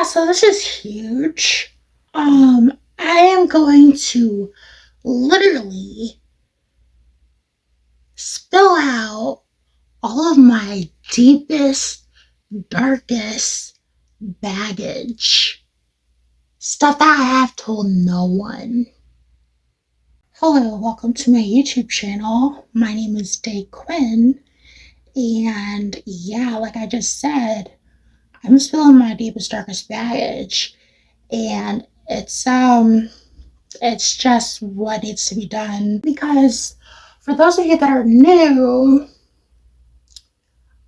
So this is huge. I am going to literally spill out all of my deepest, darkest baggage. Stuff that I have told no one. Hello, welcome to my YouTube channel. My name is Day Quinn. And yeah, like I just said, I'm spilling my deepest, darkest baggage. And it's just what needs to be done, because for those of you that are new,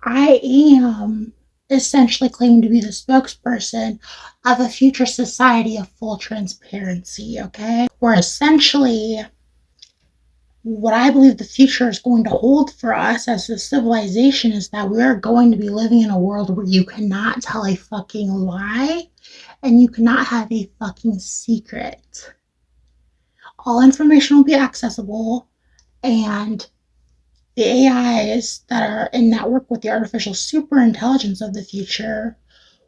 I am essentially claiming to be the spokesperson of a future society of full transparency, okay? Where essentially what I believe the future is going to hold for us as a civilization is that we're going to be living in a world where you cannot tell a fucking lie and you cannot have a fucking secret. All information will be accessible, and the AIs that are in network with the artificial superintelligence of the future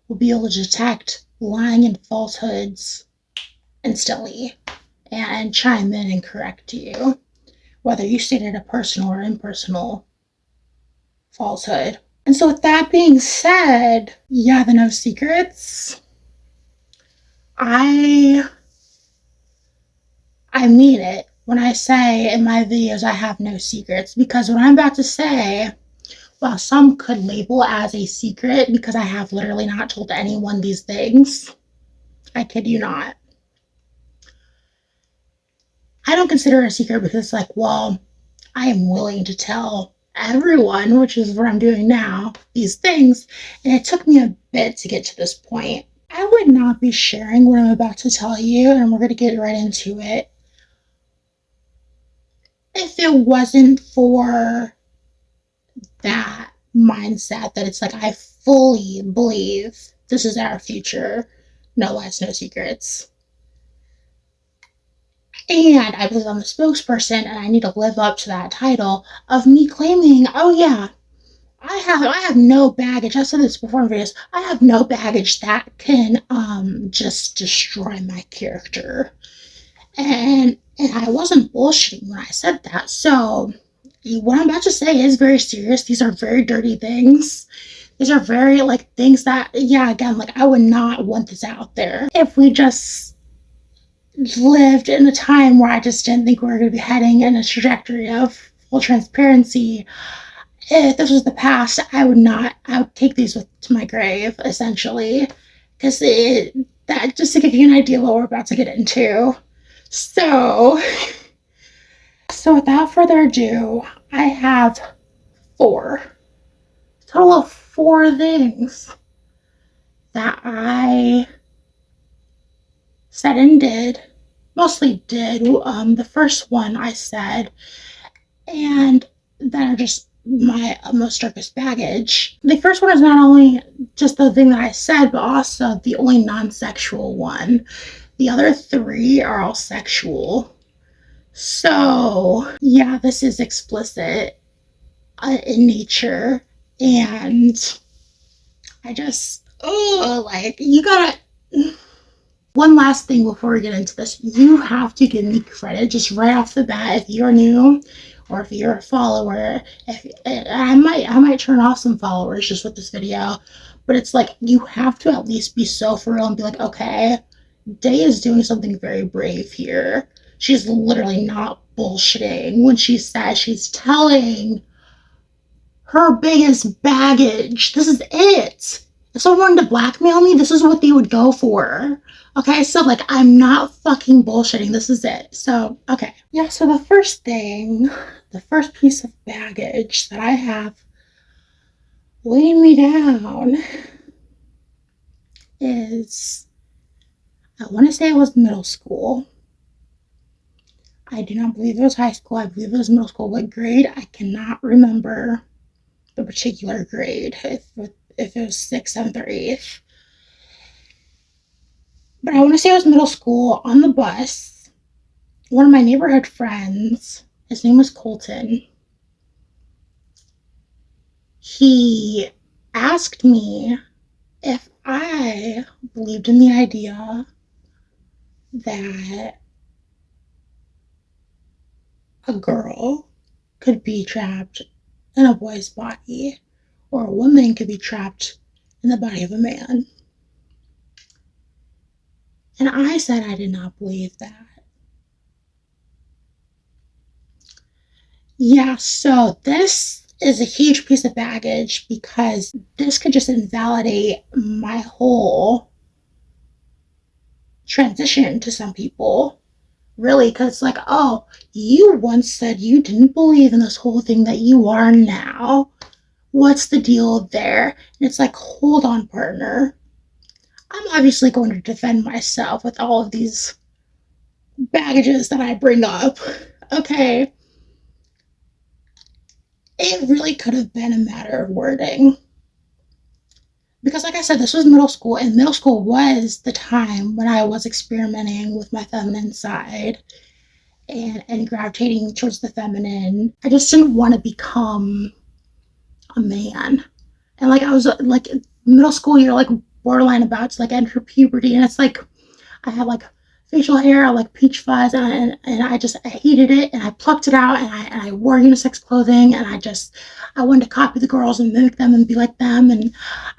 will be able to detect lying and falsehoods instantly and chime in and correct you, whether you stated a personal or impersonal falsehood. And so with that being said, yeah, the no secrets. I mean it when I say in my videos I have no secrets, because what I'm about to say, while some could label as a secret because I have literally not told anyone these things, I kid you not, I don't consider it a secret because it's like, well, I am willing to tell everyone, which is what I'm doing now, these things, and it took me a bit to get to this point. I would not be sharing what I'm about to tell you, and we're going to get right into it, if it wasn't for that mindset that it's like, I fully believe this is our future. No lies, no secrets. And I believe I'm the spokesperson, and I need to live up to that title of me claiming, oh yeah, I have no baggage. I've said this before in videos. I have no baggage that can just destroy my character. And I wasn't bullshitting when I said that. So what I'm about to say is very serious. These are very dirty things. These are very, like, things that, yeah, again, like, I would not want this out there. If we just lived in a time where I just didn't think we were going to be heading in a trajectory of full transparency, if this was the past, I would take these to my grave, essentially. Because that, just to give you an idea of what we're about to get into. So without further ado, I have a total of four things that I said and did, mostly did. The first one I said, and that are just my most darkest baggage. The first one is not only just the thing that I said, but also the only non-sexual one. The other three are all sexual. So yeah, this is explicit in nature, and I just, like, you gotta. One last thing before we get into this, you have to give me credit just right off the bat if you're new, or if you're a follower. If I might turn off some followers just with this video, but it's like, you have to at least be so for real and be like, okay, Day is doing something very brave here. She's literally not bullshitting when she says she's telling her biggest baggage. This is it. If someone wanted to blackmail me, this is what they would go for. Okay, so, like, I'm not fucking bullshitting. This is it. So, okay. Yeah, so the first piece of baggage that I have weighing me down is, I want to say it was middle school. I do not believe it was high school. I believe it was middle school. What grade? I cannot remember the particular grade, if it was 6th, 7th, or 8th. But I want to say it was middle school. On the bus, one of my neighborhood friends, his name was Colton, he asked me if I believed in the idea that a girl could be trapped in a boy's body, or a woman could be trapped in the body of a man. And I said I did not believe that. Yeah, so this is a huge piece of baggage because this could just invalidate my whole transition to some people. Really, because it's like, oh, you once said you didn't believe in this whole thing that you are now. What's the deal there? And it's like, hold on, partner. I'm obviously going to defend myself with all of these baggages that I bring up. Okay. It really could have been a matter of wording. Because, like I said, this was middle school, and middle school was the time when I was experimenting with my feminine side and gravitating towards the feminine. I just didn't want to become a man. And like I was like middle school, you're like borderline about to like enter puberty, and it's like I had like facial hair, like peach fuzz, and I hated it, and I plucked it out, and I wore unisex clothing, and I wanted to copy the girls and mimic them and be like them, and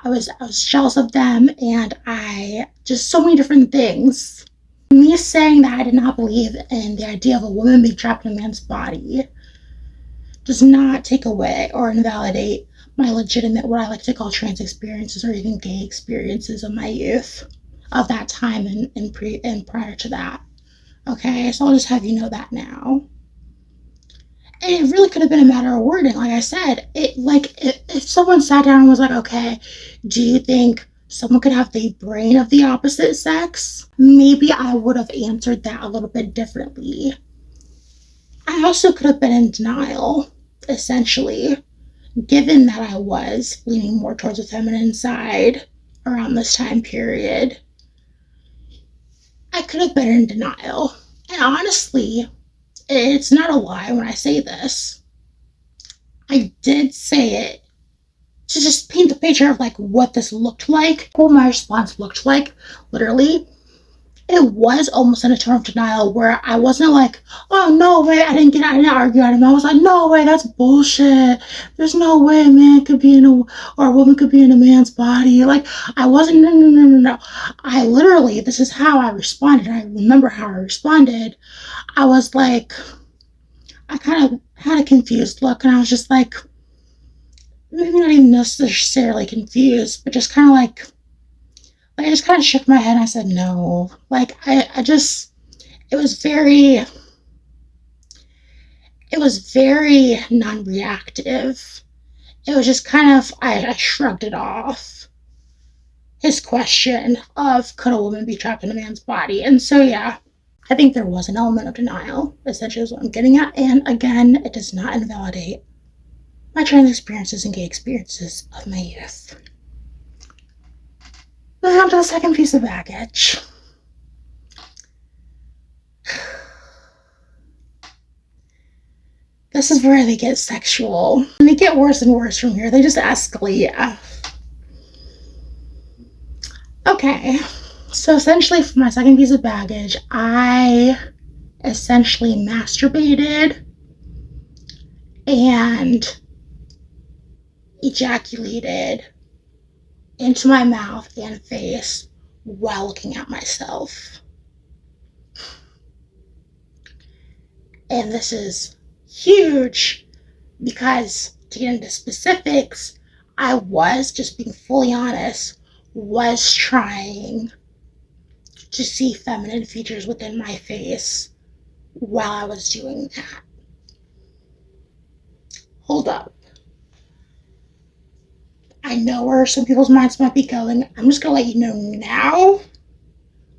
I was jealous of them, and I just so many different things. Me saying that I did not believe in the idea of a woman being trapped in a man's body does not take away or invalidate my legitimate, what I like to call trans experiences or even gay experiences of my youth, of that time and prior to that. Okay, so I'll just have you know that now. And it really could have been a matter of wording. Like I said, if someone sat down and was like, okay, do you think someone could have the brain of the opposite sex? Maybe I would have answered that a little bit differently. I also could have been in denial, essentially, given that I was leaning more towards the feminine side around this time period. I could have been in denial. And honestly, it's not a lie when I say this. I did say it to just paint the picture of like what this looked like, what my response looked like, literally. It was almost in a tone of denial where I wasn't like, oh, no way, I didn't argue at him. I was like, no way, that's bullshit. There's no way a man could be or a woman could be in a man's body. Like, I wasn't, no. I literally, this is how I responded. I remember how I responded. I was like, I kind of had a confused look, and I was just like, maybe not even necessarily confused, but just kind of like I just kind of shook my head and I said no. Like, it was very non-reactive. It was just kind of, I shrugged it off. His question of, could a woman be trapped in a man's body? And so, yeah, I think there was an element of denial, essentially is what I'm getting at. And again, it does not invalidate my trans experiences and gay experiences of my youth. Moving on to the second piece of baggage. This is where they get sexual. And they get worse and worse from here. They just escalate. Okay. So essentially, for my second piece of baggage, I essentially masturbated and ejaculated into my mouth and face while looking at myself. And this is huge because, to get into specifics, I was, just being fully honest, was trying to see feminine features within my face while I was doing that. Hold up. I know where some people's minds might be going. I'm just gonna let you know now,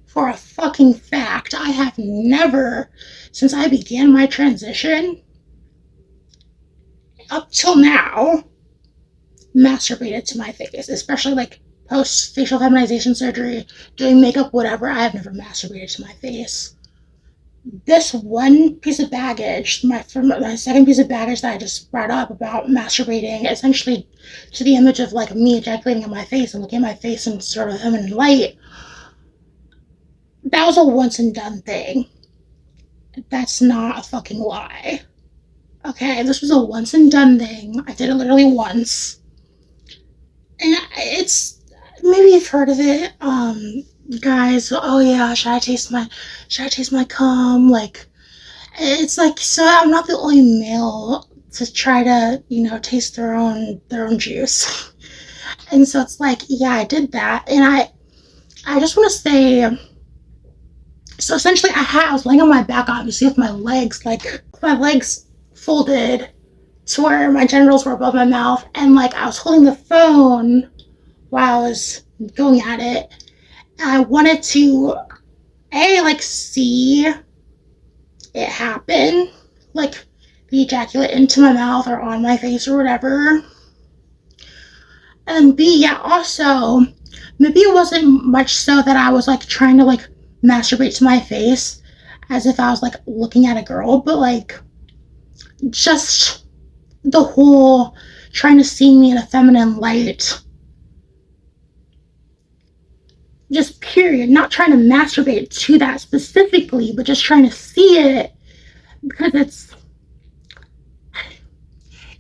for a fucking fact, I have never, since I began my transition, up till now, masturbated to my face, especially like post facial feminization surgery, doing makeup, whatever. I have never masturbated to my face. this one piece of baggage, from my second piece of baggage that I just brought up about masturbating, essentially to the image of like me ejaculating in my face and looking at my face in sort of feminine light, that was a once and done thing. That's not a fucking lie. Okay, this was a once and done thing. I did it literally once. And it's, maybe you've heard of it. Guys, oh yeah, should I taste my cum? Like, it's like, so I'm not the only male to try to, taste their own juice. And so it's like, yeah, I did that. And I just want to say, so essentially I was laying on my back, obviously, with my legs folded to where my genitals were above my mouth, and like I was holding the phone while I was going at it. And I wanted to like see it happen, like the ejaculate into my mouth or on my face or whatever. And B, yeah, also, maybe it wasn't much so that I was like trying to like masturbate to my face as if I was like looking at a girl, but like just the whole trying to see me in a feminine light. Just period. Not trying to masturbate to that specifically, but just trying to see it because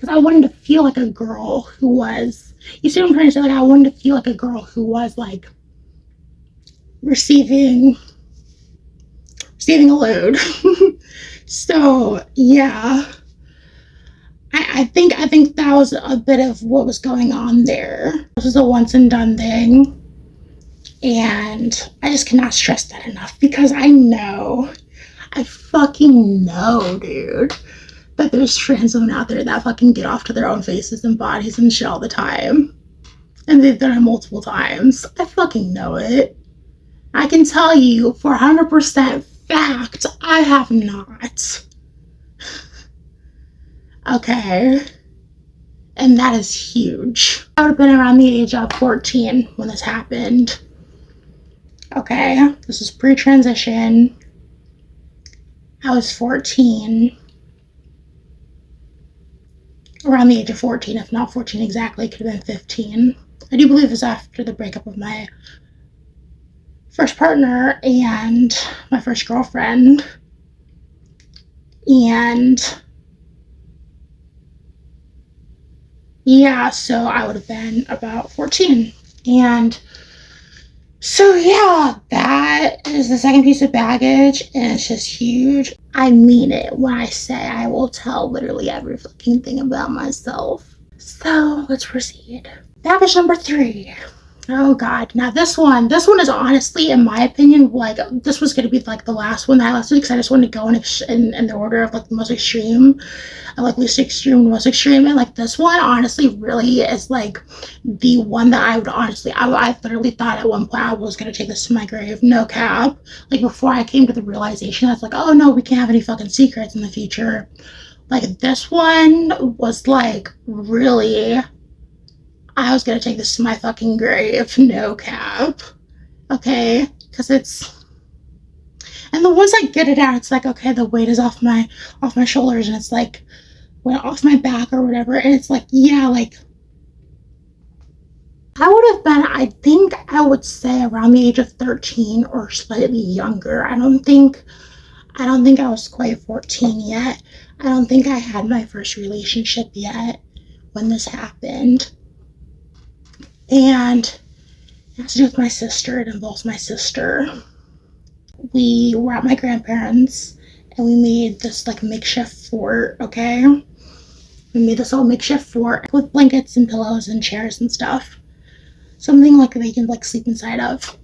I wanted to feel like a girl who was, you see what I'm trying to say? Like, I wanted to feel like a girl who was like receiving a load. So yeah, I think that was a bit of what was going on there. This was a once and done thing, and I just cannot stress that enough because I fucking know, dude, that there's trans women out there that fucking get off to their own faces and bodies and shit all the time, and they've done it multiple times. I fucking know it. I can tell you for 100% fact, I have not. Okay. And that is huge. I would have been around the age of 14 when this happened. Okay. This is pre-transition. I was 14. Around the age of 14, if not 14 exactly, could have been 15. I do believe it was after the breakup of my first partner and my first girlfriend. And yeah, so I would have been about 14. And so yeah, that is the second piece of baggage, and it's just huge. I mean it when I say I will tell literally every fucking thing about myself. So let's proceed. Baggage number 3. Oh god. Now this one is honestly, in my opinion, like this was gonna be like the last one that I listed because I just wanted to go in the order of like the most extreme, like least extreme, most extreme, and like this one honestly really is like the one that I would honestly, I literally thought at one point I was gonna take this to my grave, no cap. Like before I came to the realization that's like, oh no, we can't have any fucking secrets in the future. Like this one was like really, I was gonna take this to my fucking grave, no cap. Okay, because it's, and the once I get it out, it's like, okay, the weight is off my shoulders, and it's like went off my back or whatever, and it's like, yeah, like I would have been, I think I would say around the age of 13 or slightly younger. I don't think I was quite 14 yet. I don't think I had my first relationship yet when this happened. And it has to do with my sister. It involves my sister. We were at my grandparents and we made this like makeshift fort, okay? We made this little makeshift fort with blankets and pillows and chairs and stuff. Something like they can like sleep inside of.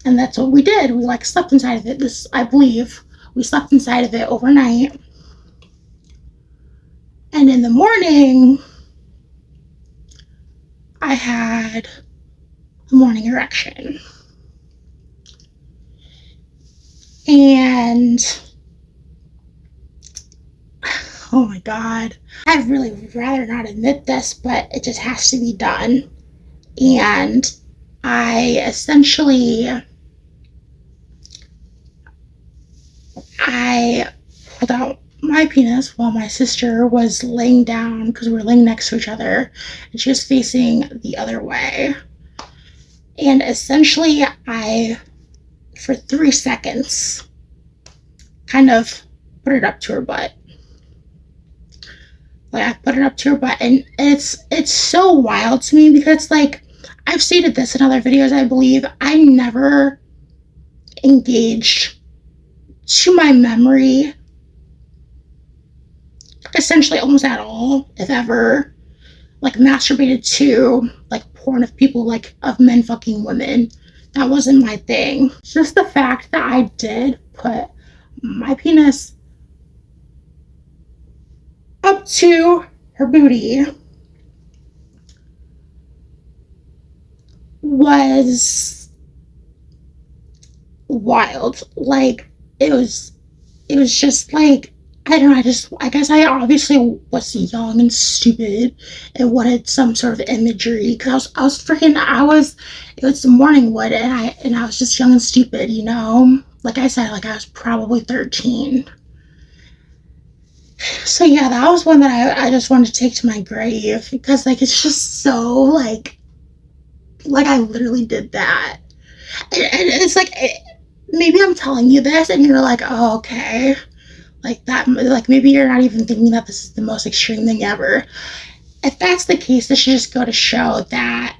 And that's what we did. We like slept inside of it. I believe we slept inside of it overnight. And in the morning, I had a morning erection. And oh my god, I'd really rather not admit this, but it just has to be done. And I essentially, I pulled out my penis while my sister was laying down because we were laying next to each other and she was facing the other way. And essentially, I, for 3 seconds, kind of put it up to her butt. Like, I put it up to her butt, and it's so wild to me because, like, I've stated this in other videos, I believe. I never engaged, to my memory, essentially almost at all, if ever, like, masturbated to, like, porn of people, like, of men fucking women. That wasn't my thing. Just the fact that I did put my penis up to her booty was wild. Like, it was just like, I don't know, I guess I obviously was young and stupid and wanted some sort of imagery because it was the morning wood and I was just young and stupid, you know? Like I said, like I was probably 13. So yeah, that was one that I just wanted to take to my grave because like it's just so like I literally did that. And it's like, maybe I'm telling you this and you're like, oh, okay. Like that, like maybe you're not even thinking that this is the most extreme thing ever. If that's the case, this should just go to show that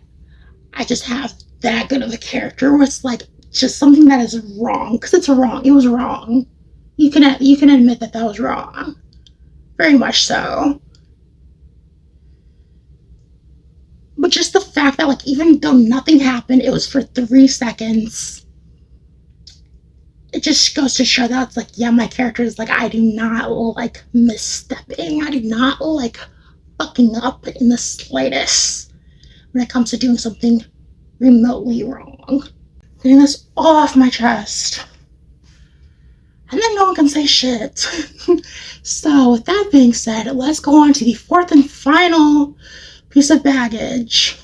I just have that good of a character where it's like just something that is wrong because it's wrong. It was wrong. You can admit that that was wrong. Very much so. But just the fact that like even though nothing happened, it was for 3 seconds. It just goes to show that it's like, yeah, my character is like, I do not like misstepping. I do not like fucking up in the slightest when it comes to doing something remotely wrong. Getting this all off my chest. And then no one can say shit. So, with that being said, let's go on to the fourth and final piece of baggage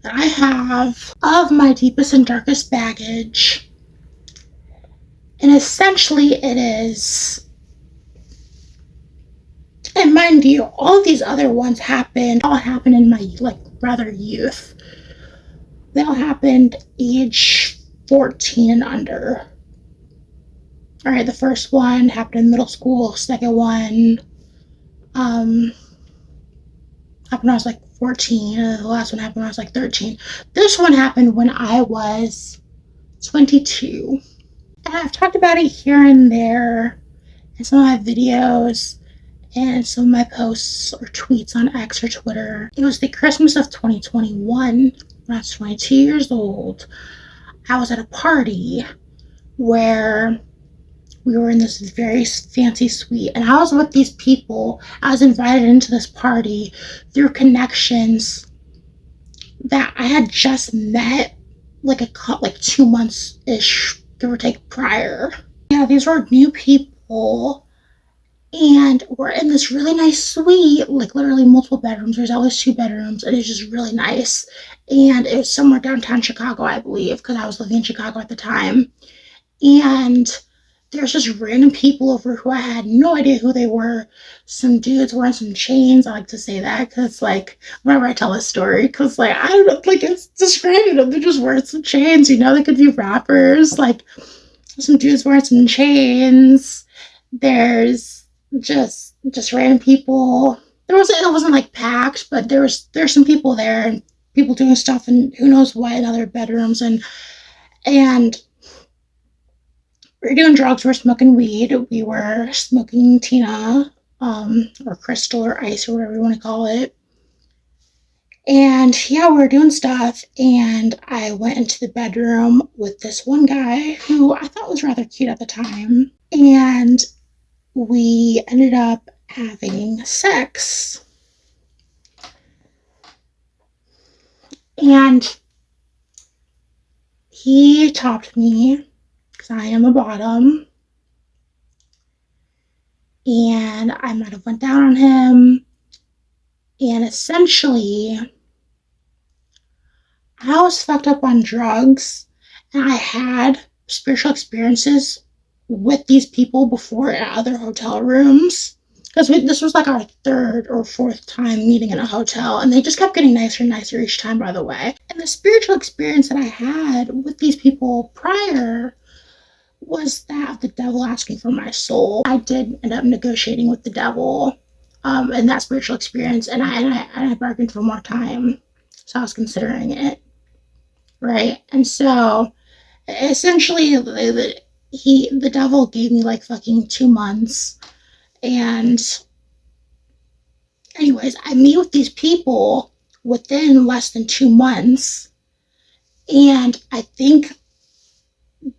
that I have of my deepest and darkest baggage. And essentially it is, and mind you, all of these other ones all happened in my like rather youth. They all happened age 14 and under. Alright, the first one happened in middle school, second one happened when I was like 14, and the last one happened when I was like 13. This one happened when I was 22. And I've talked about it here and there in some of my videos and some of my posts or tweets on X or Twitter. It was the Christmas of 2021 when I was 22 years old. I was at a party where we were in this very fancy suite, and I was with these people. I was invited into this party through connections that I had just met like 2 months ish, give or take, prior. Yeah, these were new people, and we're in this really nice suite, like literally multiple bedrooms. There's always 2 bedrooms, and it's just really nice. And it was somewhere downtown Chicago, I believe, because I was living in Chicago at the time. And there's just random people over who I had no idea who they were. Some dudes wearing some chains. I like to say that because, like, whenever I tell this story, because, like, I don't know, like, it's just random. They're just wearing some chains, you know? They could be rappers. Like, some dudes wearing some chains. There's just random people. It wasn't like packed, but there's some people there and people doing stuff and who knows what in other bedrooms and we were doing drugs, we were smoking weed, we were smoking Tina, or crystal or ice or whatever you want to call it. And yeah, we were doing stuff, and I went into the bedroom with this one guy who I thought was rather cute at the time. And we ended up having sex. And he topped me because I am a bottom. And I might have went down on him. And essentially, I was fucked up on drugs. And I had spiritual experiences with these people before at other hotel rooms. Because this was like our third or fourth time meeting in a hotel, and they just kept getting nicer and nicer each time, by the way. And the spiritual experience that I had with these people prior was that of the devil asking for my soul. I did end up negotiating with the devil in that spiritual experience, and I bargained for more time. So I was considering it, right? And so essentially, the devil gave me like fucking 2 months. And anyways, I meet with these people within less than 2 months, and I think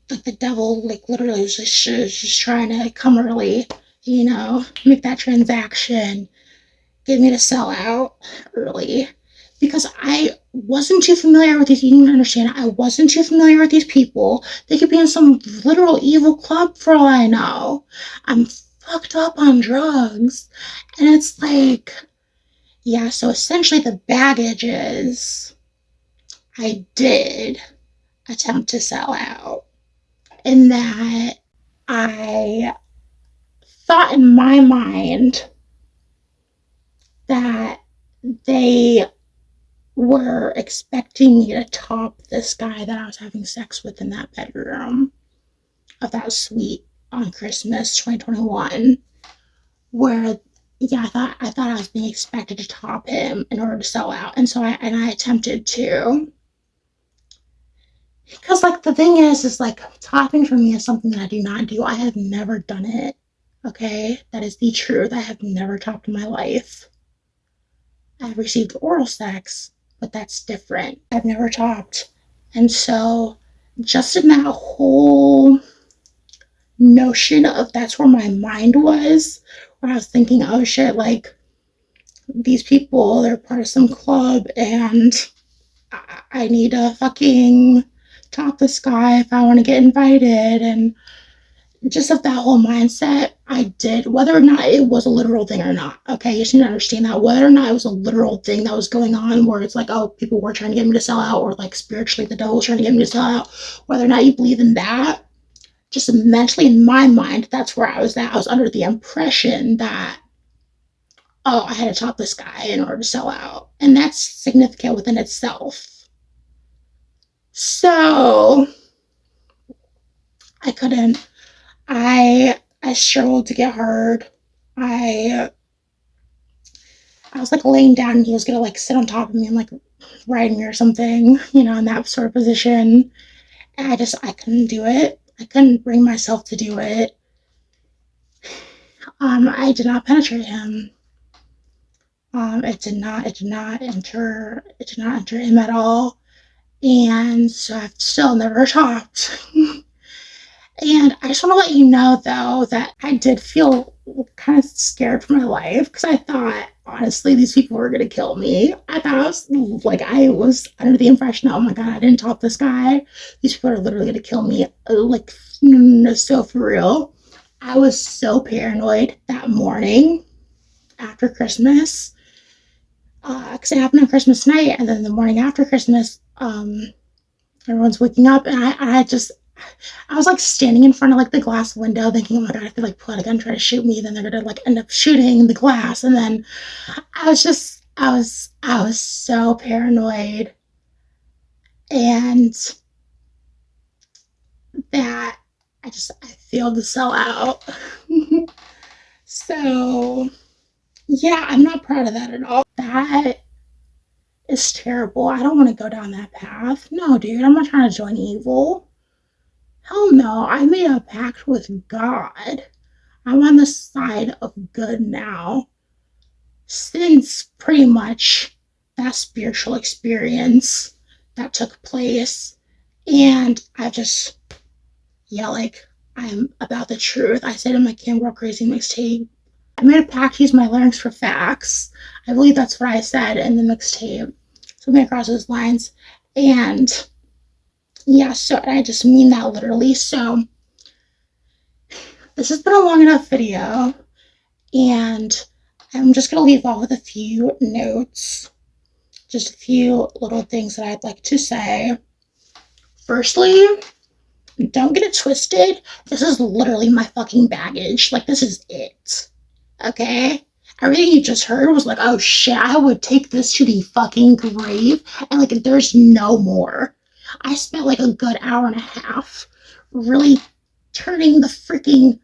that the devil like literally was just trying to come early, make that transaction, get me to sell out early, because I wasn't too familiar with these. You need to understand, I wasn't too familiar with these people. They could be in some literal evil club for all I know. I'm fucked up on drugs, and it's like, yeah. So essentially, the baggage is I did attempt to sell out, in that I thought in my mind that they were expecting me to top this guy that I was having sex with in that bedroom of that suite on Christmas 2021, where yeah, I thought I was being expected to top him in order to sell out. And so I attempted to. Because like the thing is like topping for me is something that I do not do. I have never done it. Okay? That is the truth. I have never topped in my life. I've received oral sex, but that's different. I've never topped. And so just in that whole notion of that's where my mind was, where I was thinking, oh shit, like these people, they're part of some club, and I need to fucking top this guy if I want to get invited. And just of that whole mindset, I did, whether or not it was a literal thing or not. Okay, you just need to understand that whether or not it was a literal thing that was going on, where it's like, oh, people were trying to get me to sell out, or like spiritually the devil was trying to get me to sell out, whether or not you believe in that, just mentally in my mind, that's where I was at. I was under the impression that, oh, I had to top this guy in order to sell out. And that's significant within itself. So I couldn't. I struggled to get hard. I was like laying down, and he was gonna like sit on top of me and like ride me or something, in that sort of position. And I couldn't do it. I couldn't bring myself to do it. I did not penetrate him. It did not enter him at all. And so I've still never talked. And I just want to let you know, though, that I did feel kind of scared for my life, because I thought, honestly, these people were going to kill me. I was under the impression that, oh my God, I didn't top this guy. These people are literally going to kill me. Like, so for real. I was so paranoid that morning after Christmas, because it happened on Christmas night, and then the morning after Christmas, everyone's waking up, and I was like standing in front of like the glass window thinking, oh my God, if they like pull out a gun, try to shoot me, then they're gonna like end up shooting the glass. And then I was so paranoid, and that I failed to sell out. So yeah, I'm not proud of that at all. That is terrible. I don't want to go down that path. No, dude, I'm not trying to join evil. Hell no, I made a pact with God. I'm on the side of good now. Since pretty much that spiritual experience that took place. And like, I'm about the truth. I said in my Cam Girl Crazy mixtape, I made a pact to use my lyrics for facts. I believe that's what I said in the mixtape. Something across those lines. And yeah, so I just mean that literally. So this has been a long enough video, and I'm just going to leave off with a few notes, just a few little things that I'd like to say. Firstly, Don't get it twisted. This is literally my fucking baggage. Like, this is it. Okay? Everything you just heard was like, oh shit, I would take this to the fucking grave, and like, there's no more. I spent like a good hour and a half really turning the freaking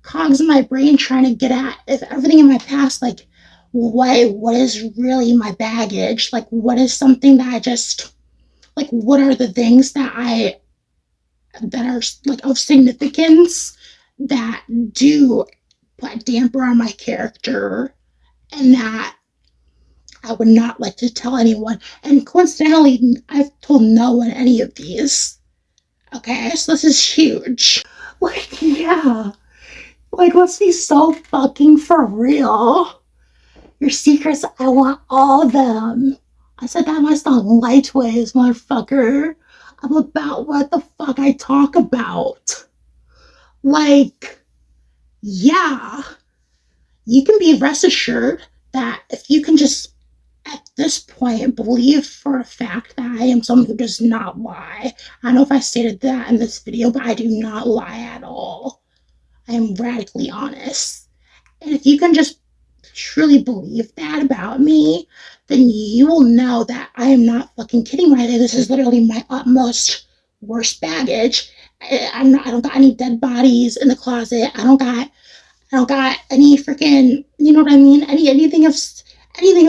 cogs in my brain trying to get at if everything in my past, like, what is really my baggage? Like, what is something that I just, like, what are the things that are like of significance that do put a damper on my character and that I would not like to tell anyone. And coincidentally, I've told no one any of these. Okay, so this is huge. Like, yeah. Like, let's be so fucking for real. Your secrets, I want all of them. I said that in my song, Lightwaves, motherfucker. I'm about what the fuck I talk about. Like, yeah, you can be rest assured that if you can just at this point believe for a fact that I am someone who does not lie. I don't know if I stated that in this video, but I do not lie at all. I am radically honest. And if you can just truly believe that about me, then you will know that I am not fucking kidding right now. This is literally my utmost worst baggage. I don't got any dead bodies in the closet. I don't got any freaking, you know what I mean? Anything of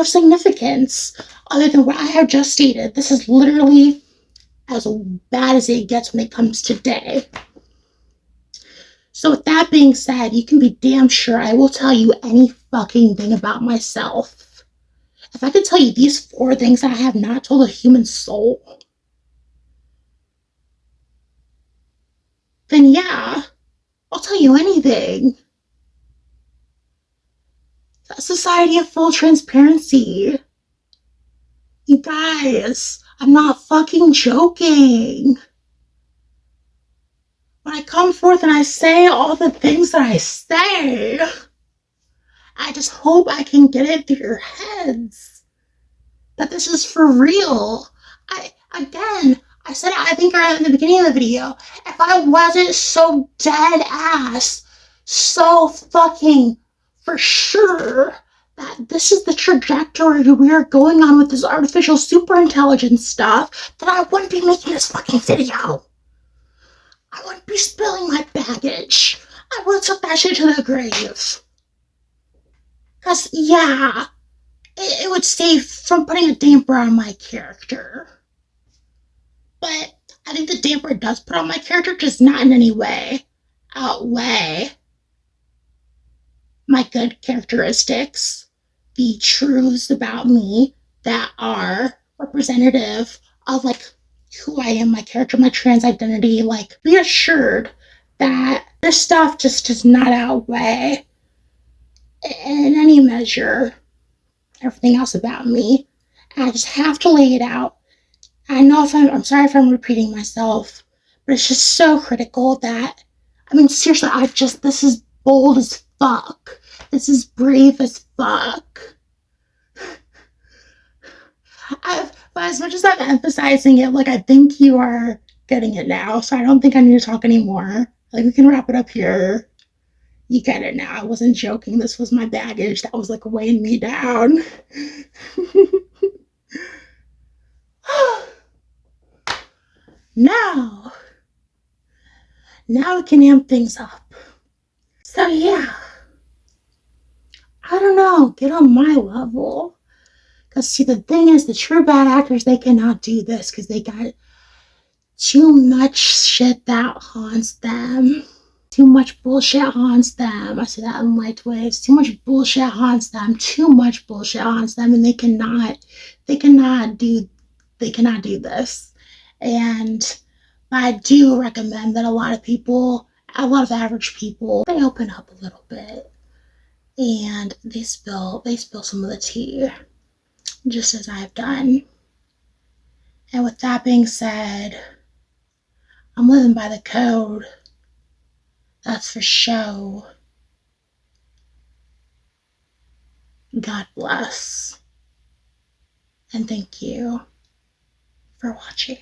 significance other than what I have just stated. This is literally as bad as it gets when it comes to day. So with that being said, you can be damn sure I will tell you any fucking thing about myself. If I could tell you these 4 things I have not told a human soul, then yeah, I'll tell you anything. A society of full transparency. You guys, I'm not fucking joking. When I come forth and I say all the things that I say, I just hope I can get it through your heads that this is for real. I said it, I think right in the beginning of the video, if I wasn't so dead ass, so fucking for sure that this is the trajectory we are going on with this artificial superintelligence stuff, then I wouldn't be making this fucking video. I wouldn't be spilling my baggage. I would have took that shit to the grave. Because, yeah, it would save from putting a damper on my character. But I think the damper it does put on my character does not in any way outweigh my good characteristics, the truths about me that are representative of like who I am, my character, my trans identity. Like, be assured that this stuff just does not outweigh in any measure everything else about me. And I just have to lay it out. I know if I'm sorry if I'm repeating myself, but it's just so critical that, I mean, seriously, this is bold as fuck. This is brave as fuck. But as much as I'm emphasizing it, like, I think you are getting it now, so I don't think I need to talk anymore. Like, we can wrap it up here. You get it now. I wasn't joking. This was my baggage that was, like, weighing me down. Now we can amp things up. So yeah, I don't know, get on my level. Because see, the thing is, the true bad actors, they cannot do this because they got too much shit that haunts them. Too much bullshit haunts them. I say that in light waves. Too much bullshit haunts them. Too much bullshit haunts them, and they cannot do this. And I do recommend that a lot of average people, they open up a little bit and they spill some of the tea, just as I've done. And with that being said, I'm living by the code. That's for show. God bless. And thank you for watching.